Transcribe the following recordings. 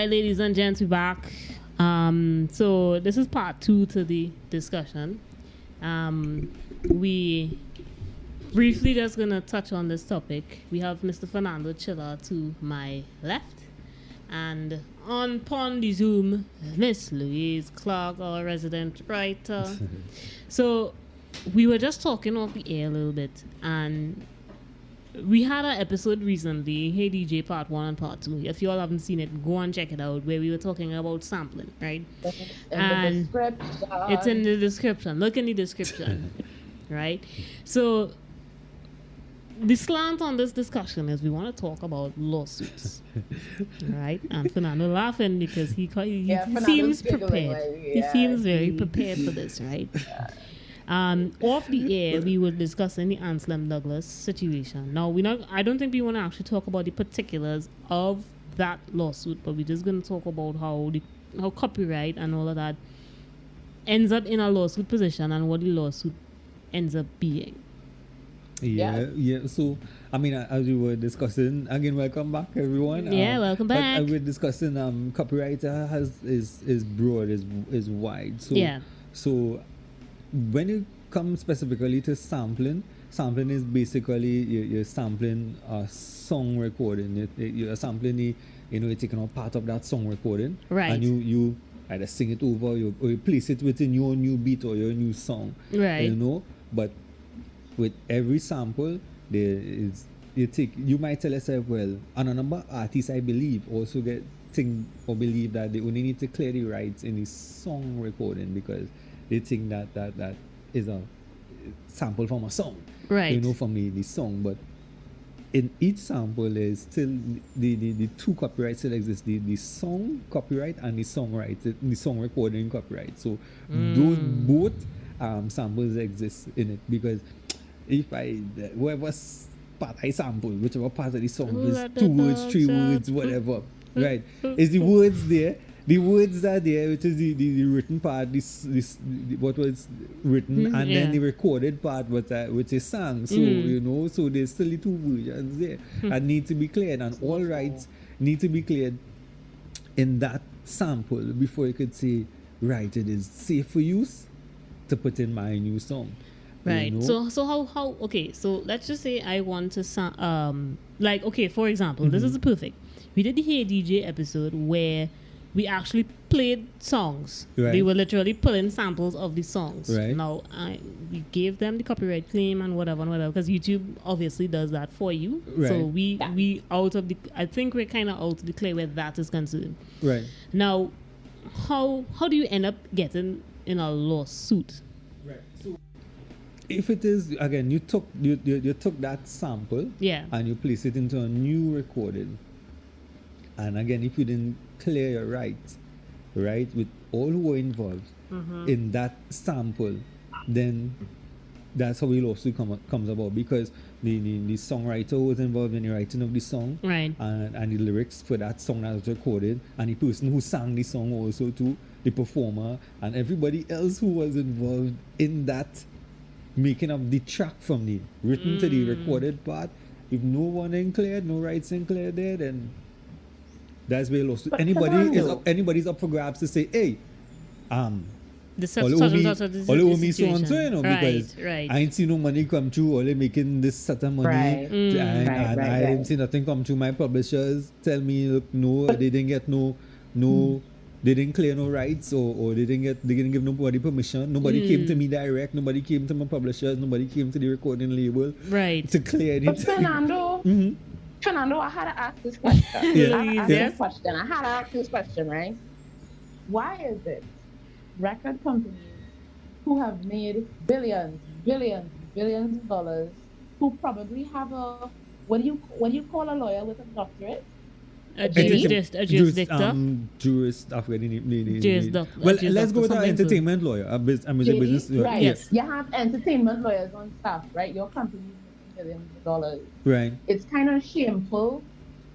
right, ladies and gents, we're back. So this is part 2 to the discussion. We briefly just gonna touch on this topic. We have Mr. Fernando Chillar to my left, and on the Zoom, Miss Louise Clark, our resident writer. So we were just talking off the air a little bit, and we had an episode recently, Hey DJ Part 1 and Part 2. If you all haven't seen it, go and check it out, where we were talking about sampling, right? And it's in the description. Look in the description, right? So the slant on this discussion is we want to talk about lawsuits, right? And Fernando laughing because he seems prepared. He seems very prepared for this, right? Off the air, we were discussing the Anselm Douglas situation. Now, I don't think we want to actually talk about the particulars of that lawsuit, but we're just going to talk about how copyright and all of that ends up in a lawsuit position and what the lawsuit ends up being. Yeah. So, I mean, as we were discussing, again, welcome back, everyone. Welcome back. We're discussing copyright is broad, is wide. So, So, when you come specifically to sampling is basically you're sampling a song recording. You're sampling you're taking out part of that song recording, right? And you either sing it over, or you place it within your new beat or your new song, right? But with every sample, you might tell yourself, well, and a number of artists, I believe, also believe that they only need to clear the rights in the song recording because they think that is a sample from a song, right? From the song. But in each sample, there's still the two copyrights still exist: the song copyright and the song recording copyright. So those both samples exist in it, because whoever part I sample, whichever part of the song is 2 words, 3 words, whatever, right? Is the words there? The words are there, which is the written part, what was written, and then the recorded part, which is sung. So, so there's still the 2 versions there that need to be cleared, and all rights need to be cleared in that sample before you could say, right, it is safe for use to put in my new song. Right. So how okay, so let's just say I want to for example, this is perfect. We did the Hey DJ episode where we actually played songs. Right. They were literally pulling samples of the songs. Right. Now, we gave them the copyright claim and whatever, because YouTube obviously does that for you. Right. So we I think we're kind of out of the clear where that is concerned. Right. Now, how do you end up getting in a lawsuit? Right. So if it is, again, you took that sample, and you place it into a new recording, and again, if you didn't clear your rights, right, with all who were involved in that sample, then that's how the lawsuit comes about, because the songwriter was involved in the writing of the song, right, and the lyrics for that song that was recorded, and the person who sang the song also too, the performer, and everybody else who was involved in that making of the track from the written to the recorded part. If no one in cleared, no rights in cleared there, then that's where lawsuit. Anybody's up for grabs to say, hey, all owe me so and so, because I ain't seen no money come through, all they making this certain money, and I didn't see nothing come through. My publishers tell me, look, no, they didn't get no, they didn't clear no rights, or they didn't give nobody permission. Nobody came to me direct. Nobody came to my publishers. Nobody came to the recording label, to clear it. But Fernando, I had to ask this question. I had to ask this question, right? Why is it record companies who have made billions of dollars, who probably have what do you call a lawyer with a doctorate? A jurist. Well, let's go with an entertainment lawyer, a business lawyer. Right. Yes. You have entertainment lawyers on staff, right? Your company millions of dollars. Right. It's kind of shameful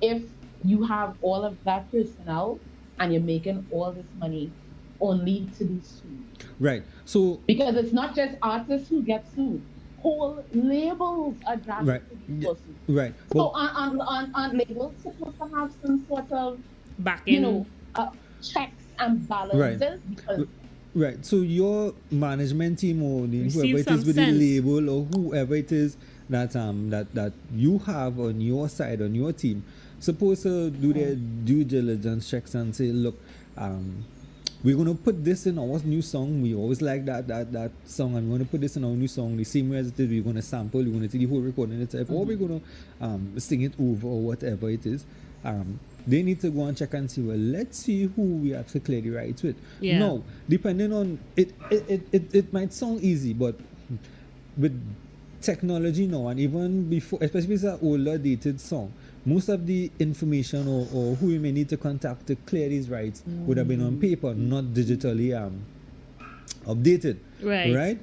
if you have all of that personnel and you're making all this money only to be sued. Right. So because it's not just artists who get sued. Whole labels are dragged to be sued. Right. So on labels supposed to have some sort of backing, checks and balances because. Right. So your management team or Receive whoever it some is with sense. the label or whoever it is that that you have on your side, on your team, supposed to do their due diligence checks and say, look, we're gonna put this in our new song. We always like that song, and we're gonna put this in our new song the same way as it is. We're gonna sample, we're gonna take the whole recording itself, or we're gonna sing it over or whatever it is. They need to go and check and see, well, let's see who we have to clear the rights with. Yeah. No, depending on it might sound easy, but with technology now, and even before, especially if it's an older dated song, most of the information or who you may need to contact to clear these rights would have been on paper, not digitally updated. Right.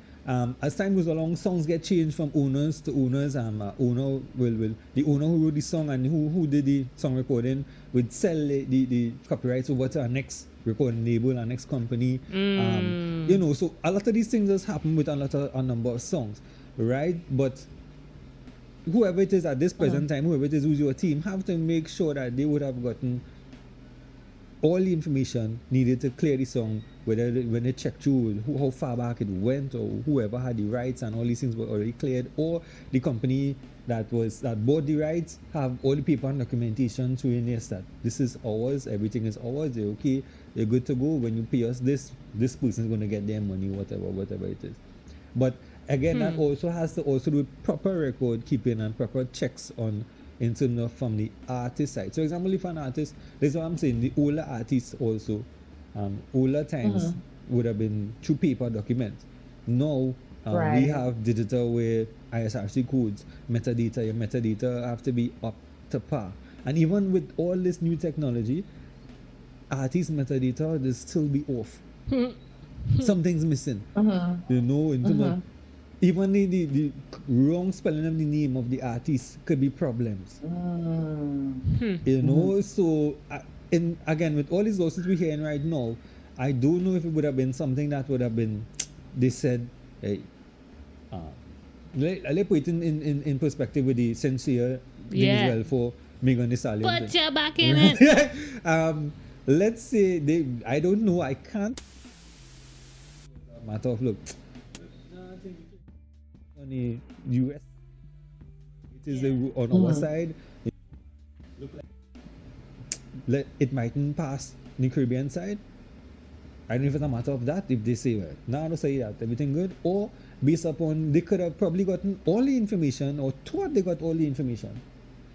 As time goes along, songs get changed from owners to owners. The owner who wrote the song and who did the song recording would sell the copyrights over to our next recording label, our next company. So a lot of these things just happen with a number of songs, right? But whoever it is at this present time, whoever it is who's your team, have to make sure that they would have gotten all the information needed to clear the song, whether when they check through how far back it went, or whoever had the rights and all these things were already cleared, or the company that bought the rights have all the paper and documentation showing yes that this is ours, everything is ours, they're okay, they're good to go. When you pay us this person is going to get their money, whatever it is. But again, that also has to also do proper record keeping and proper checks on in terms of from the artist side. So example, if an artist, this is what I'm saying, the older artists also, older times would have been through paper documents. Now we have digital where ISRC codes, metadata, your metadata have to be up to par. And even with all this new technology, artist metadata will still be off. Something's missing. In terms of even the wrong spelling of the name of the artist could be problems. So again, with all these lawsuits we're hearing right now, I don't know if it would have been something that would have been, they said, hey, let's put it in perspective with the sincere thing as well for Megan Thee Stallion. Put your back in it. Let's say I don't know, I can't. Matter of look. On the US, it is on our side. It mightn't pass the Caribbean side. I don't know if it's a matter of that. If they say, well, now don't say that everything good, or based upon they could have probably gotten all the information or thought they got all the information.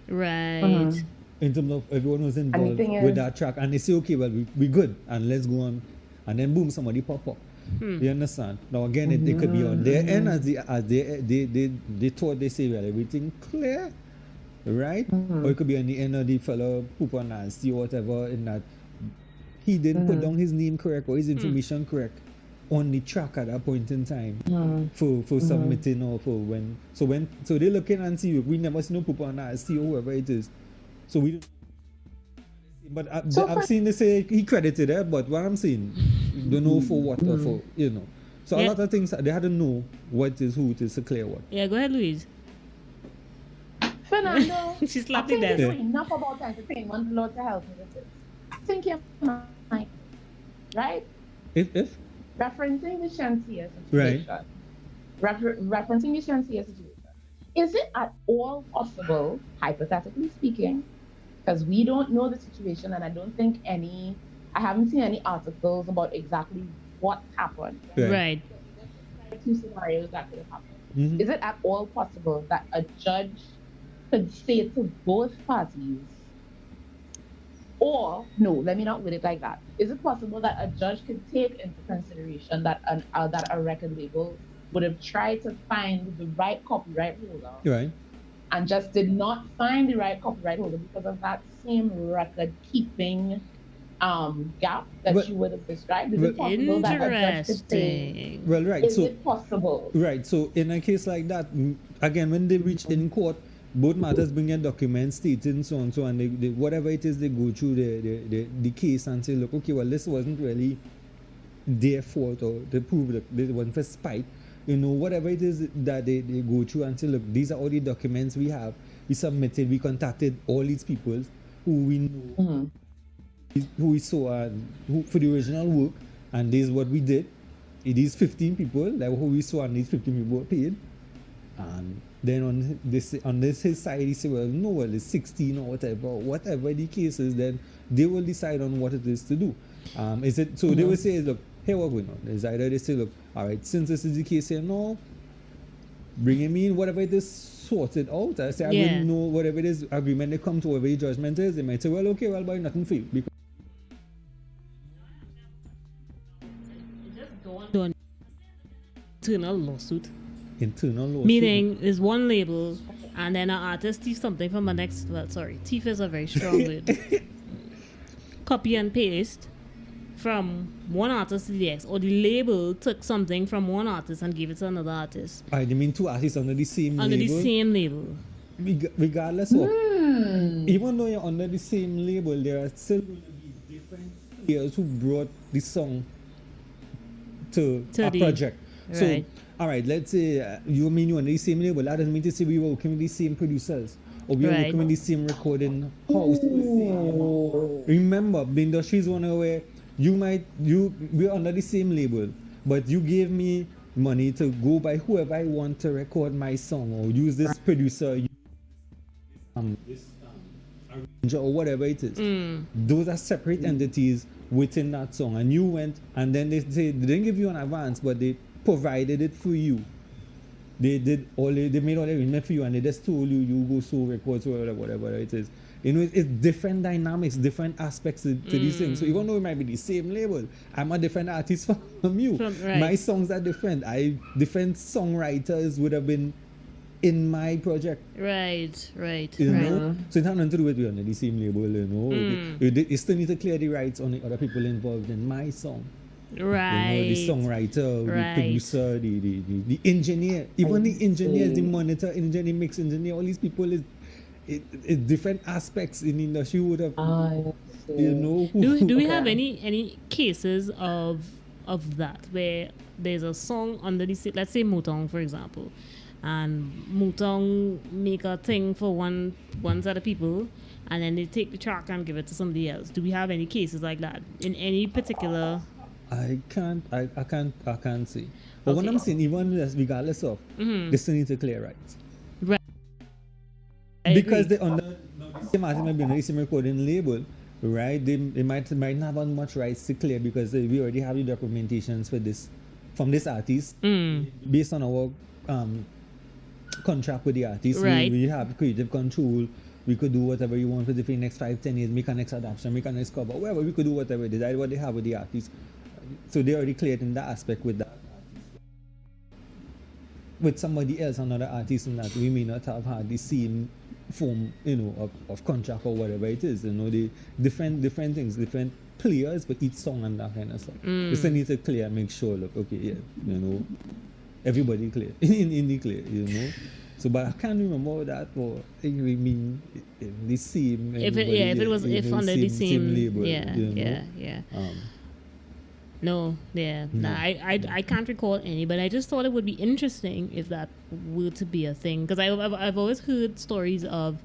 Right. In terms of everyone who's involved with that track, and they say, okay, well, we good, and let's go on, and then boom, somebody pop up. You understand? Now again, it could be on their end as they thought they say, well, everything clear, right? Or it could be on the end of the fellow poop on nasty or whatever, in that he didn't put down his name correct or his information correct on the track at that point in time for submitting or for when. So they're looking and see, we never see no poop on nasty or whoever it is. So we don't. But I've seen they say he credited it, but what I'm saying, don't know for what or for, So a lot of things, they had to know what is who it is to clear what. Yeah, go ahead, Louise. Fernando, She slapped I the think desk. you know enough about entertainment law to help me with this. I think you might, right? If? Referencing the Shantia Right. situation. Referencing the Shantia situation. Is it at all possible, hypothetically speaking, because we don't know the situation, and I haven't seen any articles about exactly what happened. Right. Two scenarios that could have happened. Is it at all possible that a judge could say to both parties, or no, let me not put it like that. Is it possible that a judge could take into consideration that a record label would have tried to find the right copyright holder, Right. and just did not find the right copyright holder because of that same record keeping gap that you would have described? Is it possible that a judge could say, well, right. is it possible? Right. So in a case like that, again, when they reach in court, both matters bring their documents stating so and so, and they whatever it is, they go through the case and say, look, okay, well, this wasn't really their fault, or they prove that it wasn't for spite. Whatever it is that they go through and say, look, these are all the documents we have. We submitted, we contacted all these people who we know who we saw for the original work, and this is what we did. It is 15 people that who we saw, and these 15 people were paid. And then on this his side, he said, well, no, well, it's 16 or whatever the case is, then they will decide on what it is to do. Is it so? They will say, look, here what going on. It's either they say, look, all right, since this is the case here, no, bring him in, whatever it is, sort it out. I say, I wouldn't know whatever it is, agreement they come to, whatever the judgment is. They might say, well, okay, well, buy nothing for you. Because Don't internal lawsuit. Internal lawsuit. Meaning, there's one label, and then an artist thief something from the next. Well, sorry, thief is a very strong word. Copy and paste from one artist to the next, or the label took something from one artist and gave it to another artist. I mean two artists under the same label. Under the same label. Regardless of, even though you're under the same label, there are still going to be different players who brought the song to a project. Right. So, all right, let's say you mean you're under the same label. That doesn't mean to say we were working with the same producers or we were working with the same recording house. Remember, the industry is one where we're under the same label, but you gave me money to go by whoever I want to record my song or use this producer, this arranger or whatever it is. Those are separate entities within that song, and you went and then they didn't give you an advance, but they provided it for you. They made all the arrangement for you, and they just told you go so record so whatever it is. You know, it's different dynamics, different aspects to these things. So even though it might be the same label, I'm a different artist from you. My songs are different. Different songwriters would have been in my project. Right. You know? So it has nothing to do with you under the same label, you know. You still need to clear the rights on the other people involved in my song. Right. You know, the songwriter, the producer, the engineer, even the engineers, the monitor engineer, mix engineer, all these people it's different aspects in the industry would have, you know. Do we have any cases of that where there's a song under the, let's say Motown, for example, and Motown make a thing for one set of people, and then they take the track and give it to somebody else? Do we have any cases like that in any particular? I can't see. But what I'm saying, even regardless of, they still need to clear rights. Right. Because they under the same artist might be on the same recording label, right? They might not have much rights to clear because we already have the documentations for this from this artist based on our contract with the artist. Right. We have creative control. We could do whatever you want for the next 5-10 years, make a next adaptation, make a next cover, whatever. We could do whatever it is. That's what they have with the artist. So they already cleared in that aspect with that. With somebody else, another artist, and that we may not have had the same form, you know, of contract or whatever it is. You know, the different things, different players for each song and that kind of stuff. You still need to clear, make sure, look, okay, yeah, you know, everybody clear, in the clear, you know. So, but I can't remember that, or I mean, the same. If it was under the same label, No, I can't recall any, but I just thought it would be interesting if that were to be a thing, because I've always heard stories of,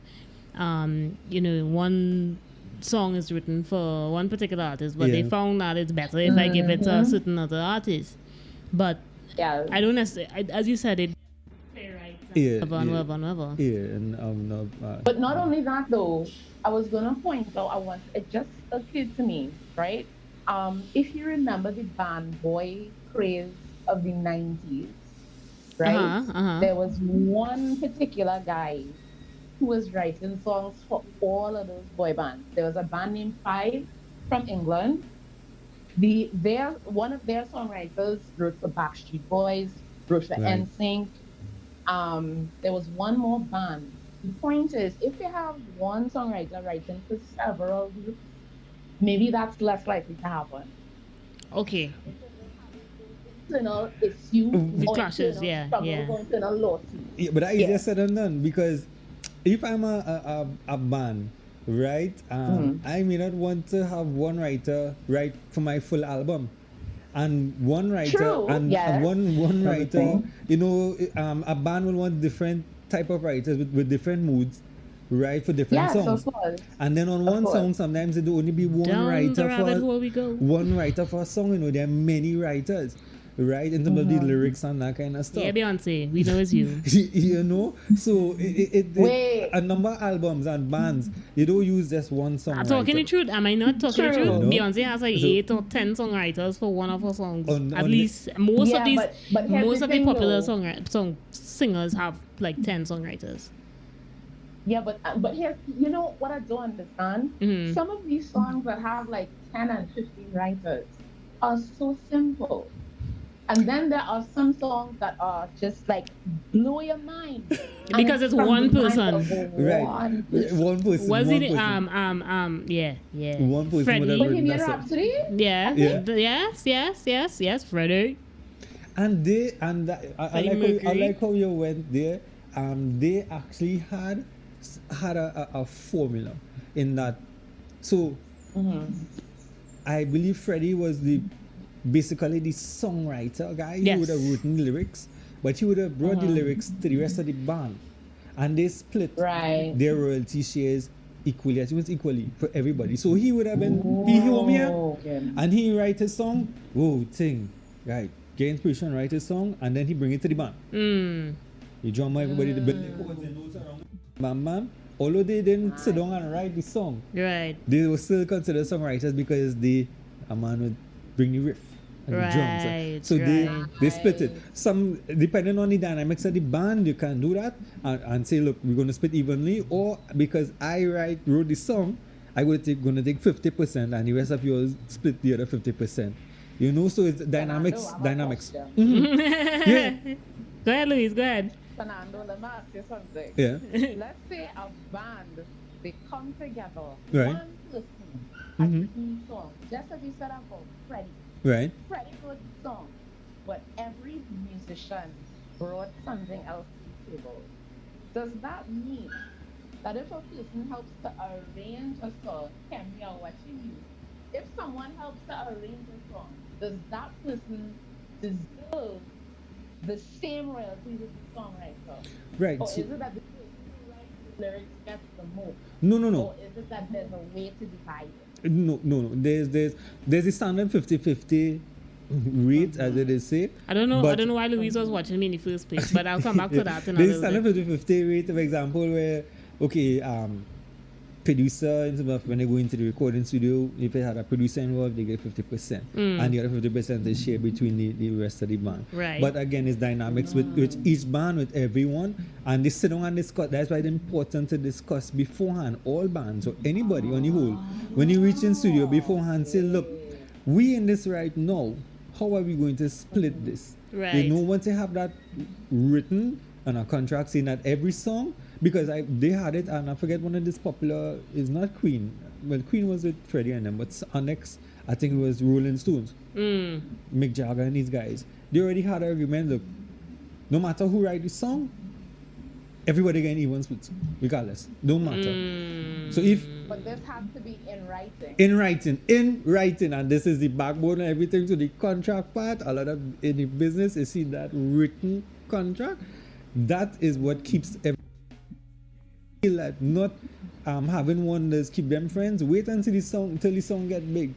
you know, one song is written for one particular artist, but they found that it's better if I give it to a certain other artist. But I don't necessarily, as you said, it. But not only that though, I was gonna point out, it just occurred to me, right? If you remember the band boy craze of the 90s, right? There was one particular guy who was writing songs for all of those boy bands. There was a band named Five from England. One of their songwriters wrote for Backstreet Boys, wrote for NSYNC. There was one more band. The point is, if you have one songwriter writing for several groups, maybe that's less likely to happen. Okay. Internal issue. The clashes, internal lawsuit. Yeah, but that is just said and done, because if I'm a band, right, I may not want to have one writer write for my full album. And one writer one writer, you know, a band will want different type of writers with different moods, write for different Yes, songs. of course. And then on one course. song, sometimes it will only be one Down the writer rabbit for hole we go. one writer for a song. You know, there are many writers, right? In terms of the lyrics and that kind of stuff. Yeah, Beyonce, we know it's you. You know, so Wait. a number of albums and bands, you don't use just one song. I'm talking the truth. Am I not talking the True. truth? No. Beyonce has like So- 8 or 10 songwriters for one of her songs. On At the- least most Yeah, of these, but here's most the of the thing, popular though. song singers have like 10 songwriters. Yeah, but here's, you know what I don't understand? Mhm. Some of these songs that have like 10 and 15 writers are so simple. And then there are some songs that are just like blow your mind. And Because it's from one the mind person. of Right. one person. One person. Was one it person. yeah. One person would Freddie. have Bohemian that's it. Rhapsody? Yeah. Yeah. Yes, Freddie. And I Freddie like Mercury. how you went there. They actually had a formula in that. So I believe Freddie was basically the songwriter guy. He Yes. would have written lyrics, but he would have brought the lyrics to the rest of the band, and they split Right. their royalty shares equally. I think it was equally for everybody. So he would have been he home here, Okay. and he write his song. Whoa, sing right. Get inspiration, write his song, and then he bring it to the band. The drummer, everybody, the chords and notes around. Bam. Although they didn't sit down and write the song, Right. they were still considered songwriters because a man would bring the riff and the drums. Right, So right. they split it. Some depending on the dynamics of the band, you can do that and say, look, we're gonna split evenly, or because I wrote the song, I would gonna take 50% and the rest of yours split the other 50%. You know, so it's dynamics. Fernando, Dynamics. I'm a Yeah. Go ahead, Louise. Go ahead. Fernando, let me ask you something. Yeah. Let's say a band, they come together. Right. One person has Mhm. written song. Just as you said about Freddie. Right. Freddie wrote the song, but every musician brought something else to the table. Does that mean that if a person helps to arrange a song, Kemi, you're watching you. If someone helps to arrange a song, does that person deserve the same royalties as the songwriter? Right. Or So, is it that the person who writes the lyrics gets the most? no. Or is it that there's a way to divide it? No. There's a standard 50-50 rate, as it is say. I don't know. I But- don't know why Louise was watching me in the first place, but I'll come back to that in a There's a little standard bit. 50-50 rate, for example, where producer, in terms of when they go into the recording studio, if they had a producer involved, they get 50%, and the other 50% is shared between the rest of the band. Right. But again, it's dynamics with each band, with everyone, and they sit down and discuss. That's why it's important to discuss beforehand, all bands or anybody on the whole. When you reach in studio beforehand, say, look, we in this right now. How are we going to split this? Right. You know, once they have that written on a contract saying that every song, because they had it, and I forget one of this popular is not Queen. Well, Queen was with Freddie and them, but our next, I think it was Rolling Stones, Mick Jagger and these guys. They already had an agreement. Look, no matter who write the song, everybody getting even splits, regardless. Don't matter. So if But this has to be in writing. in writing, and this is the backbone and everything. So the contract part, a lot of in the business is see that written contract. That is what keeps everything. Like not having one that's keep them friends. Wait until the song get big,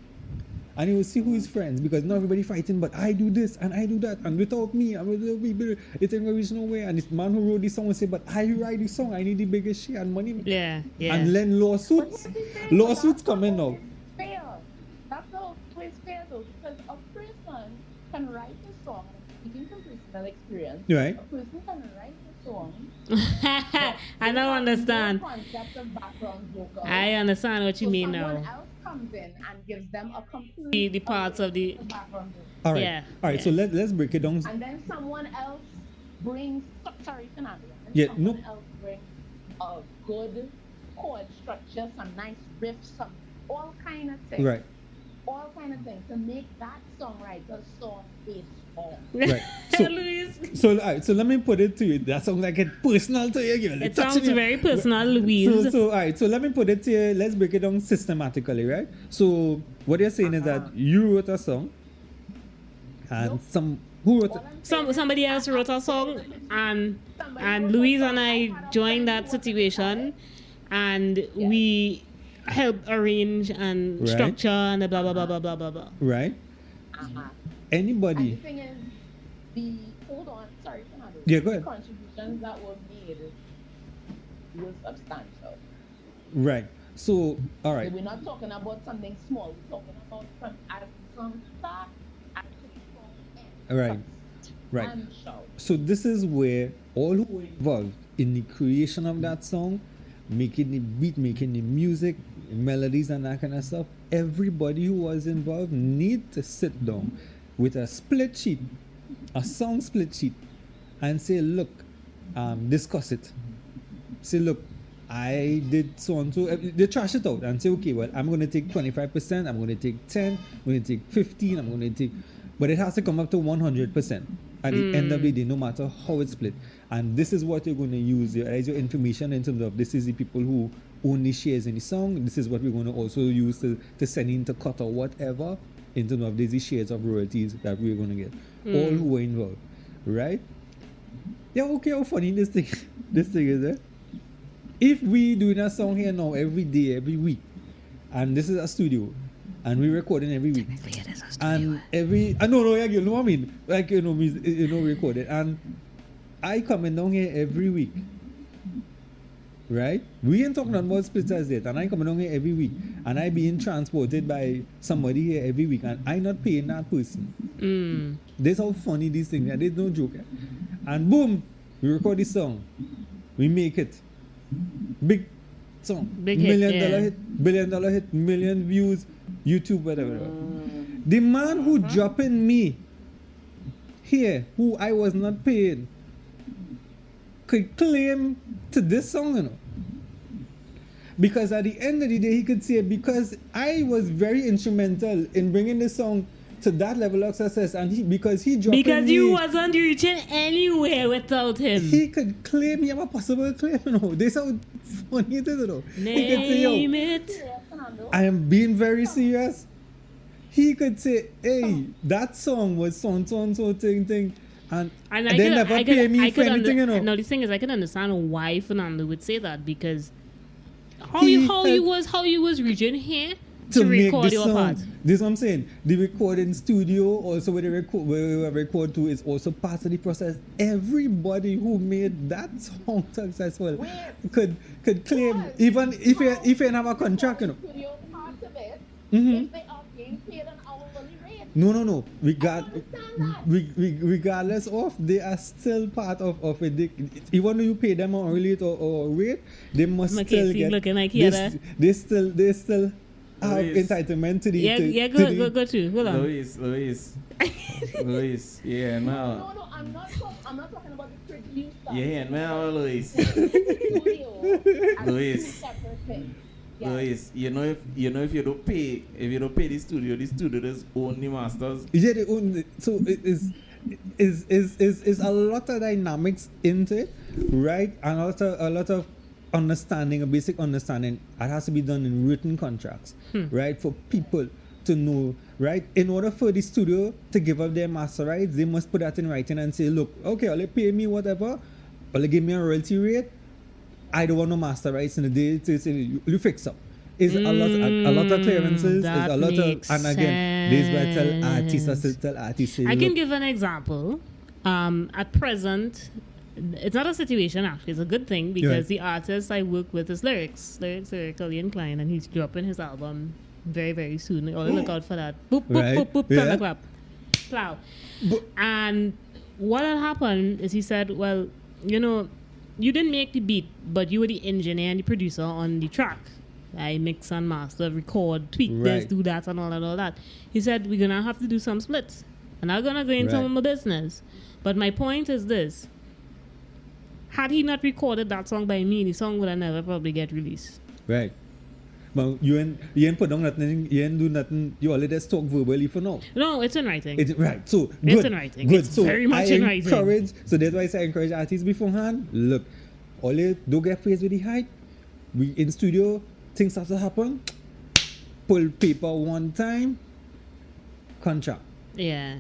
and you will see who is friends, because not everybody fighting. But I do this and I do that, and without me, it ain't gonna reach nowhere. And this man who wrote this song will say, "But I write this song. I need the biggest share and money." Yeah. And then lawsuits coming now. It's fair. That's how it's fair though, because a person can write a song, speaking from personal experience. Right. A person can write a song. I don't understand. No concept of background vocal. I understand what you So mean someone now. else comes in and gives them a complete The parts of the background vocal. All right. Yeah, All right. yeah. So let's break it down. And then someone else brings, sorry, Fernando. And Yeah, someone no. else brings a good chord structure, some nice riffs, some all kind of things. Right. All kind of things to make that songwriter song a song. Right. So Louise. so all right. So let me put it to you. That sounds like it personal to you, girl. It Touching sounds you. very personal, Louise. So all right. So let me put it to you. Let's break it down systematically, right? So what you're saying is that you wrote a song, and who wrote it? Somebody else wrote a song, and Louise and I joined that situation. and we help arrange and Right. structure and the blah blah blah blah blah blah blah. Right? Anybody? And the thing is, hold on, sorry, Fernando. Yeah, go ahead. The contributions that were made was substantial. Right. So, all right. We're not talking about something small. We're talking about from start to end. Right. Right. And show. So this is where all who were involved in the creation of that song, making the beat, making the music, melodies and that kind of stuff, everybody who was involved need to sit down with a split sheet, a song split sheet, and say, look, discuss it. Say, look, I did so and so. They trash it out and say, okay, well, I'm going to take 25%, I'm going to take 10, I'm going to take 15, I'm going to take... But it has to come up to 100% at the end of the day, no matter how it's split. And this is what you're going to use as your information in terms of this is the people who own the shares in the song. This is what we're going to also use to send into cut or whatever in terms of these shares of royalties that we're going to get. All who were involved, right? Yeah, okay, how funny this thing is, eh? If we doing a song here now every day, every week, and this is a studio, and we recording every week, and you know what I mean, like recorded, and I coming down here every week, right? We ain't talking about splits as yet, and I coming down here every week, and I being transported by somebody here every week, and I not paying that person. This how funny these things are. There's no joke, eh? And boom, we record this song, we make it. Big song, Big $1 hit, million yeah. hit, $1 billion hit, million views, YouTube, whatever. The man who dropping me here, who I was not paying, could claim to this song, you know. Because at the end of the day, he could say, because I was very instrumental in bringing this song to that level of success, and because he dropped Because you wasn't reaching anywhere without him. he could claim, he have a possible claim, you know. This how funny it is, you know. He could say, Name yo, it. I am being very serious. He could say, hey, that song was so thing, and they never pay me for anything, you know. No, the thing is, I can understand why Fernando would say that, because how He you was reaching here to make record this your song. part. This is what I'm saying. The recording studio, also where we record to, is also part of the process. Everybody who made that song successful could claim, even if you don't have a contract, you know. Studio part of it, Mhm. if they are being paid an hourly rate. No. Regardless of, they are still part of it. Even though you pay them on rate or rate, they must Makesi still get. looking like here, They still have Luis. entitlement to the. Go to. Hold on. Luis, yeah, no. No, I'm not talking about the producer. Yeah, no, Luis. Studio as Luis. two separate things. Yeah. Luis, if you don't pay the studio does own the masters. Yeah, they own it. So it is a lot of dynamics into it, right? And also a lot of understanding, a basic understanding. It has to be done in written contracts, right? For people to know, right? In order for the studio to give up their master rights, they must put that in writing and say, look, okay, I'll pay me whatever, or give me a royalty rate. I don't want no master rights in the day to say you fix up. It's a lot of clearances. It's a lot of, and again, this why tell artists. I can give an example. At present, it's not a situation actually. It's a good thing because the artist I work with is lyrically inclined, and he's dropping his album very, very soon. All look out for that. Boop, boop, Right. boop, boop, Yeah. clap, plow. And what had happened is he said, well, you didn't make the beat, but you were the engineer and the producer on the track. I mix and master, record, tweak this, Right. do that, and all that. He said, we're going to have to do some splits. And I'm going to go into Right. my business. But my point is this. Had he not recorded that song by me, the song would have never probably get released. Right. But you ain't put down nothing, you ain't do nothing, you already just talk verbally for now. No, it's in writing. Right, so good. It's in writing. Good. It's So very much in writing. So that's why I say encourage artists beforehand. Look, all you don't get faced with the hype. We in studio, things have to happen. Pull paper one time, contract. Yeah.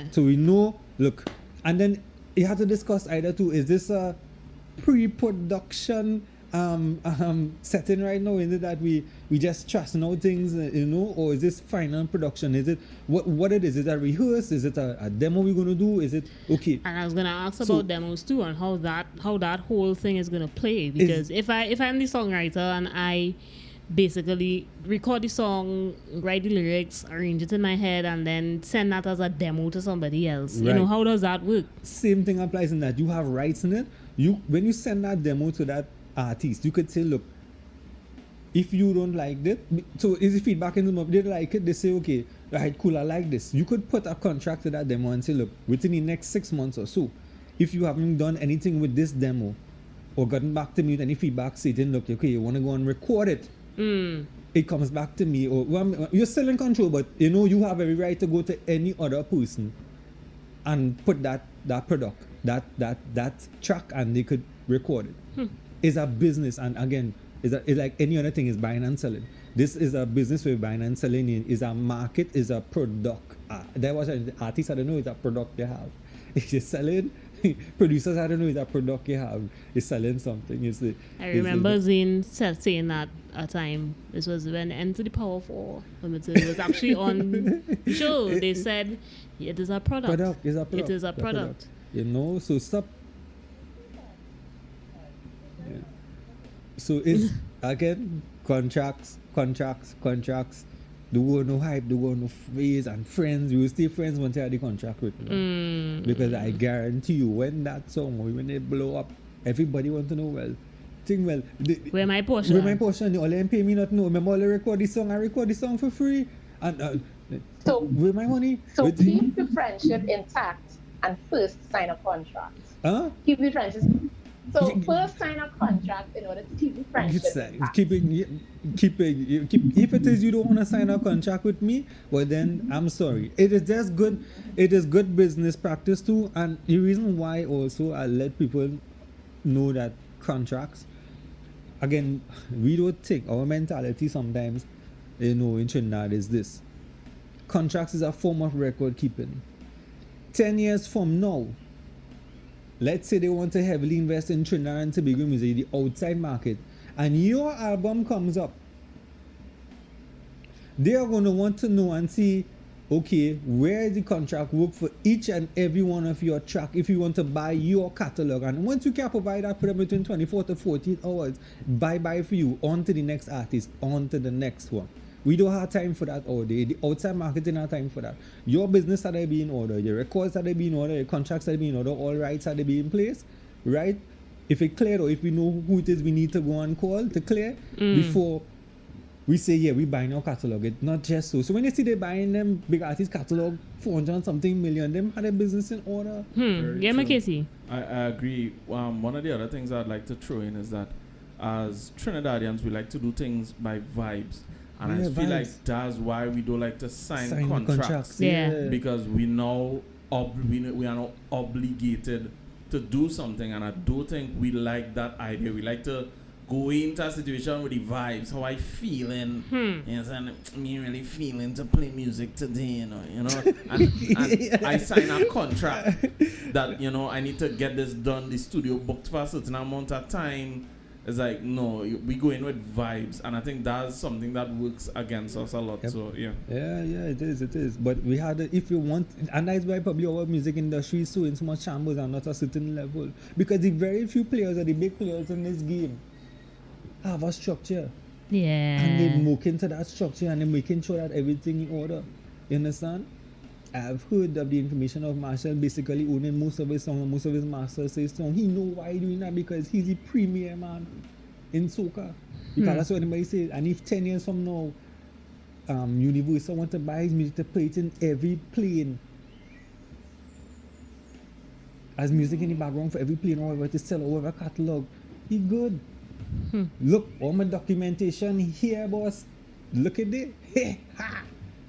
So we know, look, and then you have to discuss either two, is this a pre-production setting right now? Is it that we just trusting out things, or is this final production? Is it what it is? Is it a rehearse? Is it a demo we're gonna do? Is it okay? And I was gonna ask about demos too, and how that whole thing is gonna play. Because if I'm the songwriter and I basically record the song, write the lyrics, arrange it in my head, and then send that as a demo to somebody else. Right. How does that work? Same thing applies in that you have rights in it. When you send that demo to that artist, you could say, look, if you don't like it, so is the feedback in them up? They like it, they say, okay, right, cool, I like this. You could put a contract to that demo and say, look, within the next 6 months or so, if you haven't done anything with this demo or gotten back to me with any feedback saying, look, okay, you want to go and record it, it comes back to me, or you're still in control, but you have every right to go to any other person and put that product, that track, and they could record it. It's a business, and again, it's like any other thing, is buying and selling. This is a business with buying and selling. Is a market, is a product. That was artists, I don't know, it's a product they have. If you're selling, producers, I don't know, it's a product you have. It's selling something. I remember Zane saying that a time. This was when MtothePower4ltd was actually on the show. They said it is a product. It is a product. So stop. Yeah. So it's again contracts. Do go no hype, do go no phase, and friends. You will stay friends once you have the contract with me. Because I guarantee you, when that song, when they blow up, everybody want to know, where my portion? Where my portion? All them pay me not know. Remember, I record the song for free. And so where my money? So keep the friendship intact and first sign a contract. Keep the friendship. So first sign a contract in order to keep the friendship intact. Keep if it is you don't want to sign a contract with me, well then I'm sorry. It is just good. It is good business practice too, and the reason why also I let people know that contracts. Again, we don't think our mentality sometimes, in Trinidad is this. Contracts is a form of record keeping. 10 years from now, let's say they want to heavily invest in Trinidad and Tobago music, the outside market, and your album comes up, they are going to want to know and see, okay, where is the contract work for each and every one of your track if you want to buy your catalog. And once you can provide that for them between 24 to 48 hours, bye for you, on to the next artist, on to the next one. We don't have time for that all day. The outside marketing have time for that. Your business had to be in order, your records had to be in order, your contracts had to be in order, all rights had to be in place, right? If it cleared, or if we know who it is we need to go and call to clear before we say, yeah, we buying our catalog. It's not just so. So when you see they buying them big artist catalog, 400 something million, them had a business in order. Yeah, Makesi. I agree. One of the other things I'd like to throw in is that as Trinidadians, we like to do things by vibes. And I feel like that's why we don't like to sign contracts. Yeah. Because we now we are now obligated to do something, and I don't think we like that idea. We like to go into a situation with the vibes, how I feeling, yes, and me really feeling to play music today, and I sign a contract that I need to get this done, the studio booked for a certain amount of time. It's like, no, we go in with vibes, and I think that's something that works against us a lot. Yep. So yeah, it is. But we had, if you want, and that's why probably our music industry is so in so much shambles and not a certain level, because the very few players are the big players in this game have a structure. Yeah. And they move into that structure and they're making sure that everything in order. You understand? I've heard of the information of Marshall basically owning most of his songs, most of his masters say song. He know why he's doing that, because he's the premier man in soca. Because that's what anybody says. And if 10 years from now, Universal want to buy his music to play it in every plane, as music in the background for every plane, or to sell over a catalog, he good. Look, all my documentation here, boss. Look at it. Hey, ha!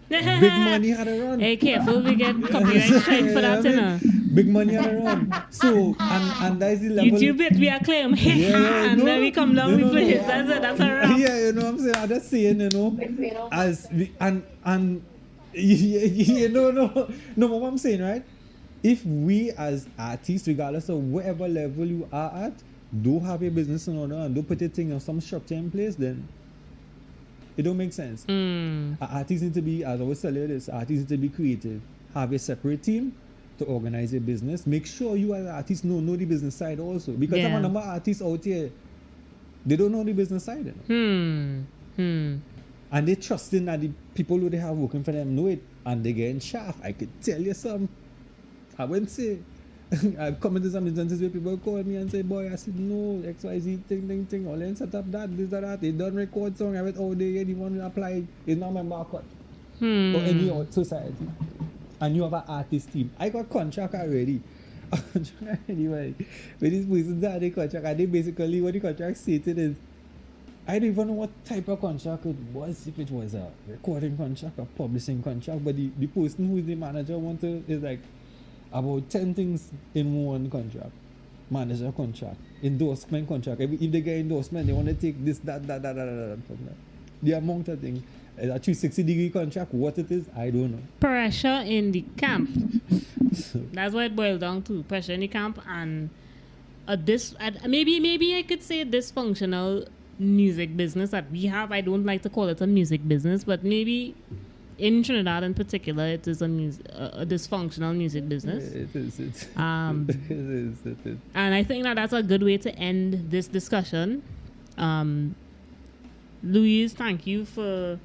Big money had a run. Hey, careful, we get copyright strike for that, Big money had a run. So, and that's the level. YouTube it, we acclaim. And then we come down, we play it. That's it, that's a wrap. Yeah, you know what I'm saying? I'm just saying, as we, and no, what I'm saying, right? If we as artists, regardless of whatever level you are at, don't have your business in order and don't put your thing on some structure in place, then it don't make sense. Artists need to be, as I always tell you this, artists need to be creative. Have a separate team to organize your business. Make sure you as an artist know the business side also. Because there are a number of artists out here, they don't know the business side. You know? And they trusting that the people who they have working for them know it, and they getting shaft. I could tell you some. I wouldn't say. I've come into some instances where people call me and say, boy, I said, no, XYZ, thing, all in set up that, this, that, they don't record song, I went, oh, they anyone apply, it's not my market. Or any other society. And you have an artist team. I got contract already. Anyway, with these persons that they contract, and they basically, what the contract stated is, I don't even know what type of contract it was, if it was a recording contract or publishing contract, but the person who is the manager is like, about 10 things in one contract. Manager contract, endorsement contract. If they get endorsement, they want to take this, that from that. The amount of things. A 360-degree contract, what it is, I don't know. Pressure in the camp. That's what it boils down to. Pressure in the camp and maybe I could say dysfunctional music business that we have. I don't like to call it a music business, but maybe in Trinidad in particular, it is a dysfunctional music business. It is. It is. And I think that's a good way to end this discussion. Louise, thank you for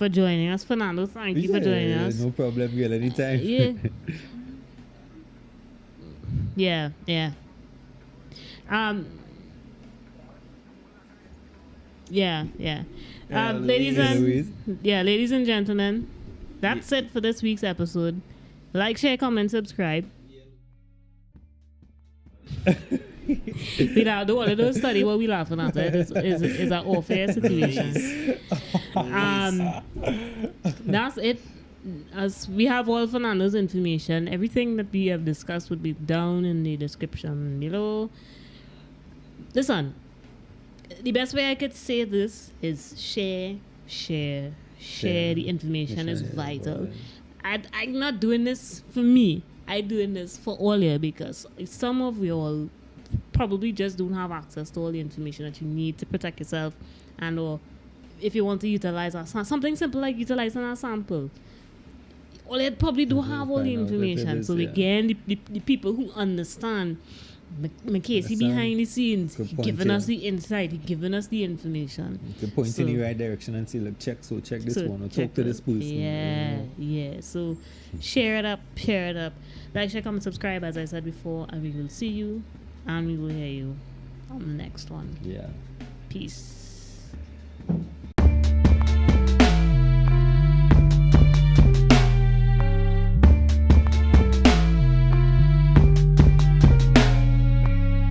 joining us. Fernando, thank you for joining us. No problem, girl. Anytime. Yeah. Ladies and gentlemen, that's it for this week's episode. Like, share, comment, subscribe. We don't want to do a study what we laughing at. It's an off-air situation. That's it. As we have all Fernando's information, everything that we have discussed would be down in the description below. Listen, the best way I could say this is share the information is vital. I'm not doing this for me. I'm doing this for all you, because some of you all probably just don't have access to all the information that you need to protect yourself, and or if you want to utilize something simple like utilizing a sample. All you probably don't have all the information. So again, the people who understand Makesi behind the scenes, giving us the insight, giving us the information. To point in the right direction and say, look, check this one, or talk to this person. Yeah. So share it up. Like, share, comment, subscribe, as I said before, and we will see you and we will hear you on the next one. Yeah. Peace.